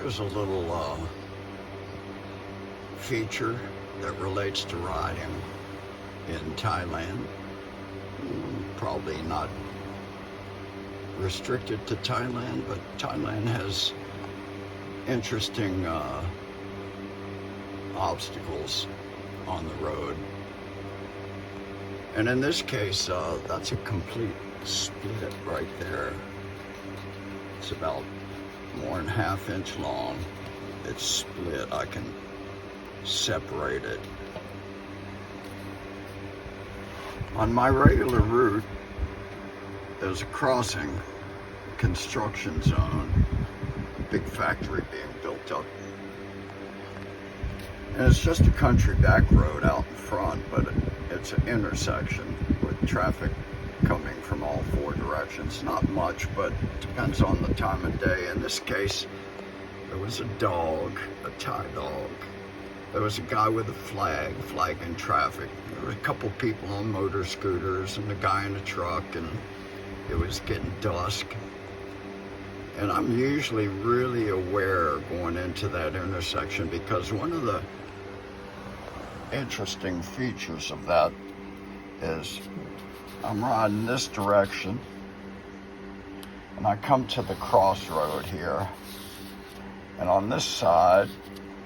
Here's a little feature that relates to riding in Thailand. Probably not restricted to Thailand, but Thailand has interesting obstacles on the road. And in this case, that's a complete split right there. It's about more than ½ inch long. It's split. I can separate it. On my regular route, there's a crossing, construction zone, big factory being built up. And it's just a country back road out in front, but it's an intersection with traffic coming from all 4 directions. Not much, but depends on the time of day. In this case, there was a dog, a Thai dog. There was a guy with a flagging traffic. There were a couple people on motor scooters and a guy in a truck, and it was getting dusk. And I'm usually really aware going into that intersection, because one of the interesting features of that is I'm riding this direction and I come to the crossroad here, and on this side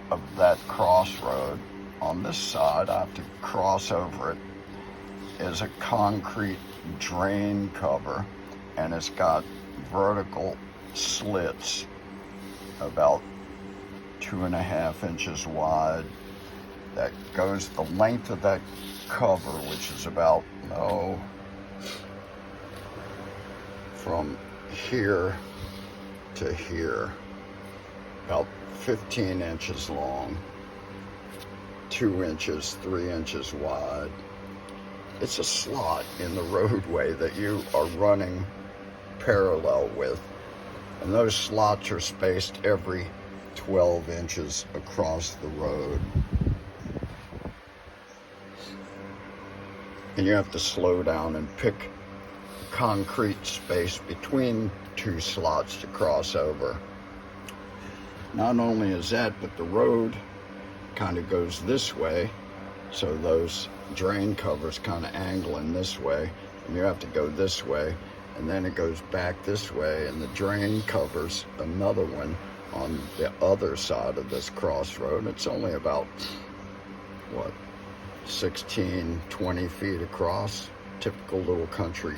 of that crossroad, on this side I have to cross over it, is a concrete drain cover, and it's got vertical slits about 2.5 inches wide that goes the length of that cover, which is about from here to here, about 15 inches long, 2 inches, 3 inches wide. It's a slot in the roadway that you are running parallel with, and those slots are spaced every 12 inches across the road. And you have to slow down and pick concrete space between 2 slots to cross over. Not only is that, but the road kind of goes this way, so those drain covers kind of angle in this way, and you have to go this way, and then it goes back this way, and the drain covers another one on the other side of this crossroad. It's only about, 16, 20 feet across, typical little country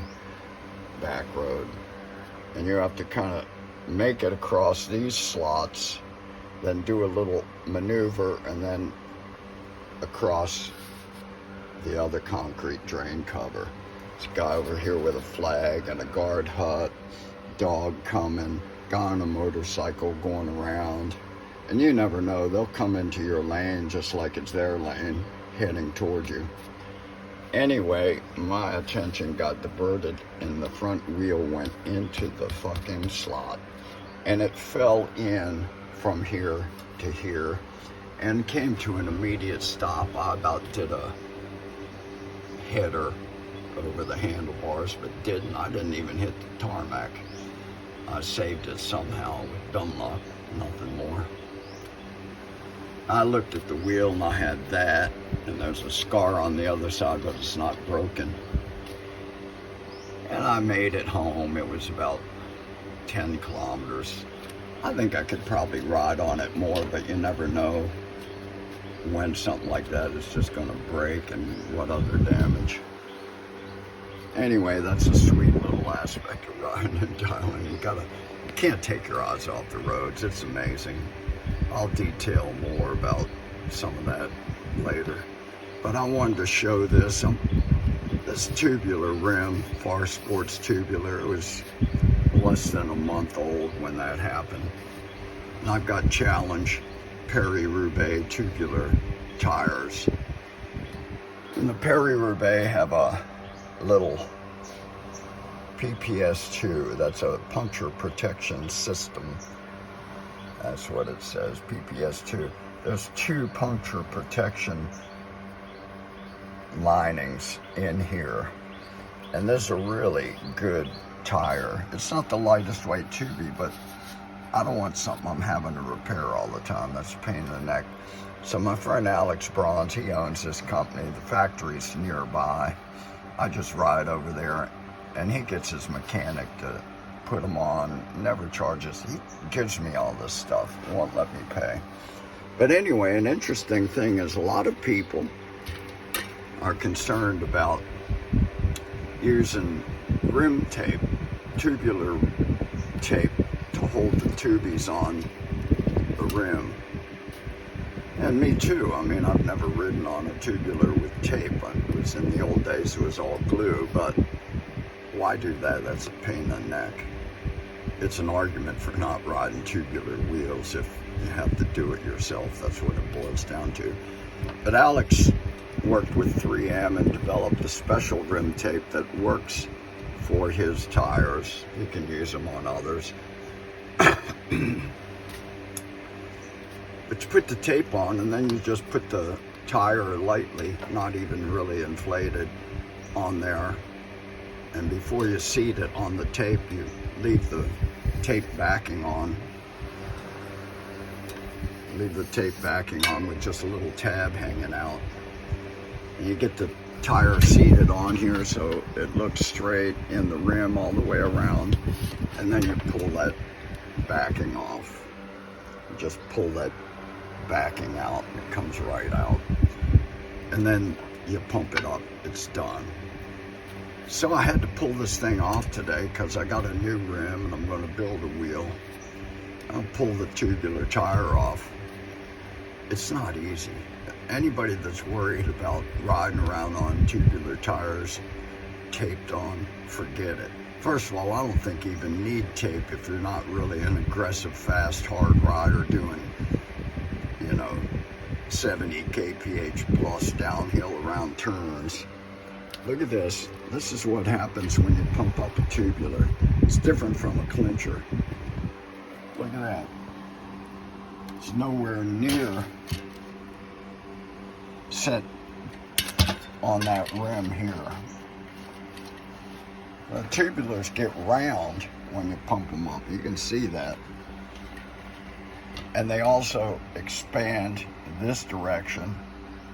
back road. And you have to kind of make it across these slots, then do a little maneuver, and then across the other concrete drain cover. This guy over here with a flag and a guard hut, dog coming, guy on a motorcycle going around. And you never know, they'll come into your lane just like it's their lane, heading toward you. Anyway, my attention got diverted and the front wheel went into the fucking slot, and it fell in from here to here and came to an immediate stop. I about did a header over the handlebars, but I didn't even hit the tarmac. I saved it somehow with dumb luck, nothing more. I looked at the wheel and I had that, and there's a scar on the other side, but it's not broken. And I made it home. It was about 10 kilometers. I think I could probably ride on it more, but you never know when something like that is just going to break and what other damage. Anyway, that's a sweet little aspect of riding in Thailand. You can't take your eyes off the roads. It's amazing. I'll detail more about some of that later. But I wanted to show this tubular rim, Farsports tubular. It was less than a month old when that happened. And I've got Challenge Perils tubular tires. And the Perils have a little PPS2, that's a puncture protection system. That's what it says, PPS2. There's 2 puncture protection linings in here. And this is a really good tire. It's not the lightest weight tubey, but I don't want something I'm having to repair all the time. That's a pain in the neck. So my friend Alex Bronze, he owns this company. The factory's nearby. I just ride over there, and he gets his mechanic to put them on. Never charges. He gives me all this stuff. He won't let me pay. But anyway, an interesting thing is a lot of people are concerned about using rim tape, tubular tape, to hold the tubies on the rim. And me too. I mean, I've never ridden on a tubular with tape. It was in the old days, it was all glue, but why do that? That's a pain in the neck. It's an argument for not riding tubular wheels if you have to do it yourself. That's what it boils down to. But Alex worked with 3M and developed a special rim tape that works for his tires. You can use them on others. But you put the tape on, and then you just put the tire lightly, not even really inflated, on there. And before you seat it on the tape, you leave the tape backing on. Leave the tape backing on with just a little tab hanging out. And you get the tire seated on here so it looks straight in the rim all the way around. And then you pull that backing off. You just pull that backing out, it comes right out. And then you pump it up, it's done. So I had to pull this thing off today because I got a new rim and I'm going to build a wheel. I'll pull the tubular tire off. It's not easy. Anybody that's worried about riding around on tubular tires taped on, forget it. First of all, I don't think you even need tape if you're not really an aggressive, fast, hard rider doing, 70 kph plus downhill around turns. Look at this. This is what happens when you pump up a tubular. It's different from a clincher. Look at that. It's nowhere near set on that rim here. The tubulars get round when you pump them up. You can see that. And they also expand this direction,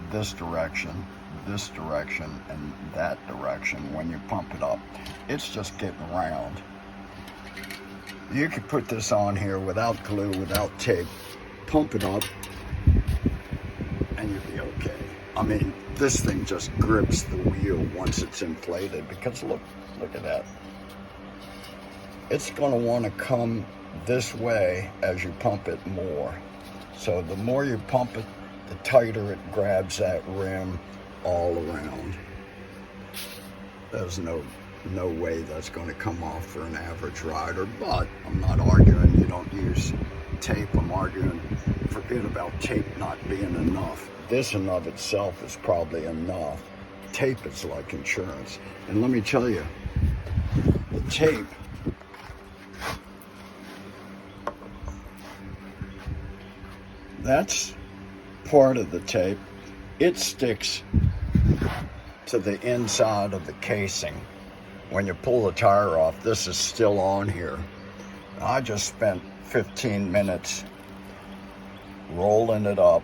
this direction, this direction, and that direction when you pump it up. It's just getting round. You could put this on here without glue, without tape, pump it up, and you'll be okay. I mean, this thing just grips the wheel once it's inflated, because look at that. It's going to want to come this way as you pump it more. So the more you pump it, the tighter it grabs that rim all around. There's no way that's going to come off for an average rider, but I'm not arguing you don't use tape. I'm arguing forget about tape not being enough. This in of itself is probably enough. Tape is like insurance. And let me tell you, the tape, that's part of the tape. It sticks to the inside of the casing. When you pull the tire off, this is still on here. I just spent 15 minutes rolling it up,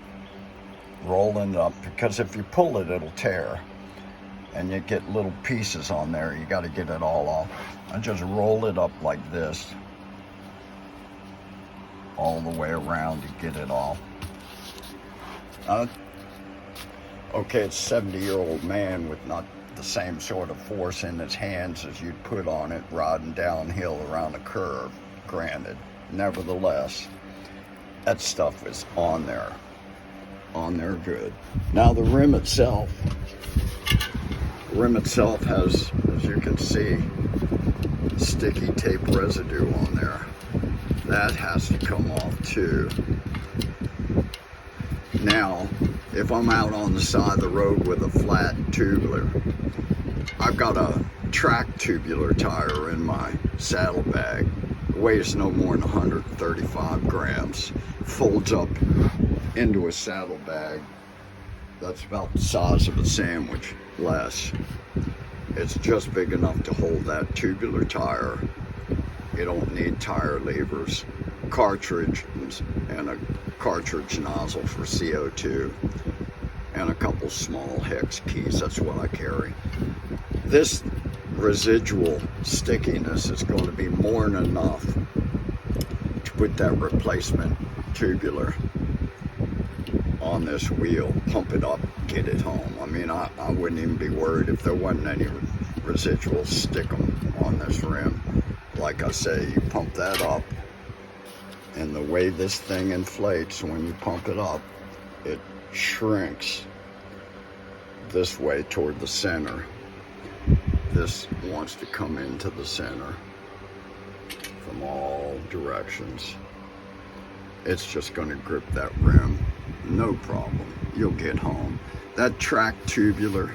because if you pull it, it'll tear. And you get little pieces on there. You got to get it all off. I just roll it up like this, all the way around to get it off. Okay, it's a 70-year-old man with not the same sort of force in his hands as you'd put on it riding downhill around a curve, granted. Nevertheless, that stuff is on there good. Now the rim itself has, as you can see, sticky tape residue on there. That has to come off too. Now, if I'm out on the side of the road with a flat tubular, I've got a track tubular tire in my saddlebag. It weighs no more than 135 grams. Folds up into a saddlebag that's about the size of a sandwich, less. It's just big enough to hold that tubular tire. You don't need tire levers. cartridge and a cartridge nozzle for CO2 and a couple small hex keys. That's what I carry. This residual stickiness is going to be more than enough to put that replacement tubular on this wheel, pump it up, get it home. I mean, I wouldn't even be worried if there wasn't any residual stickum on this rim. Like I say, you pump that up, and the way this thing inflates when you pump it up, it shrinks this way toward the center. This wants to come into the center from all directions. It's just going to grip that rim, no problem. You'll get home. That track tubular,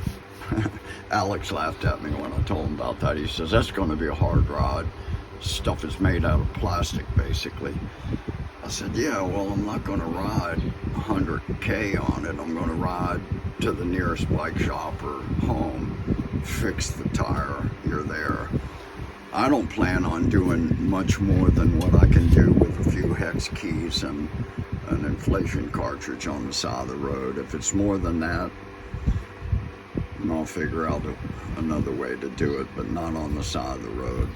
Alex laughed at me when I told him about that. He says, that's going to be a hard ride. Stuff is made out of plastic, basically. I said, yeah, well, I'm not going to ride 100K on it. I'm going to ride to the nearest bike shop or home, fix the tire, you're there. I don't plan on doing much more than what I can do with a few hex keys and an inflation cartridge on the side of the road. If it's more than that, I'll figure out another way to do it, but not on the side of the road.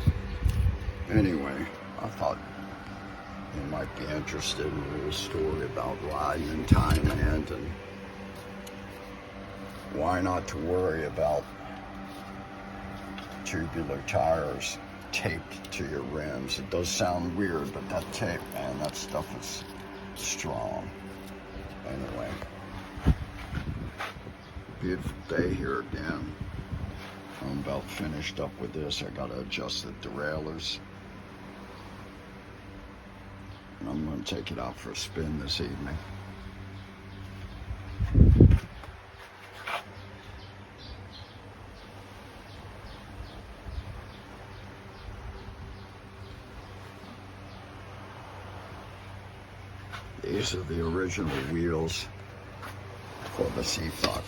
Anyway, I thought you might be interested in a little story about riding in Thailand and why not to worry about tubular tires taped to your rims. It does sound weird, but that tape, man, that stuff is strong. Anyway, beautiful day here again. I'm about finished up with this. I gotta adjust the derailleurs, and I'm gonna take it out for a spin this evening. These are the original wheels for the Seafox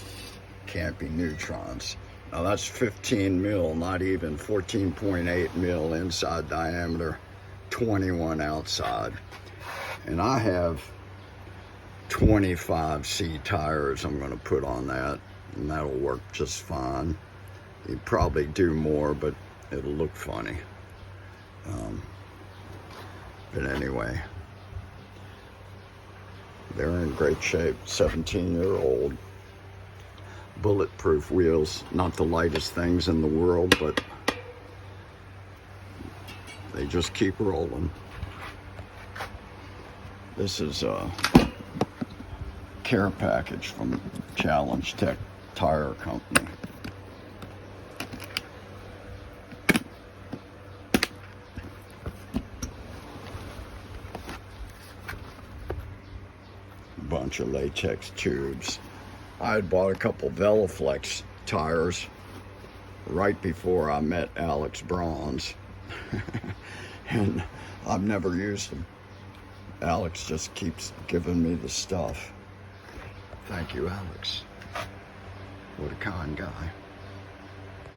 Campy Neutrons. Now that's 15 mil, not even 14.8 mil inside diameter, 21 outside. And I have 25C tires I'm going to put on that, and that'll work just fine. You'd probably do more, but it'll look funny. But anyway, they're in great shape. 17-year-old bulletproof wheels, not the lightest things in the world, but they just keep rolling. This is a care package from Challenge Tech Tire Company. Bunch of latex tubes. I had bought a couple Veloflex tires right before I met Alex Bronze, and I've never used them. Alex just keeps giving me the stuff. Thank you, Alex. What a kind guy.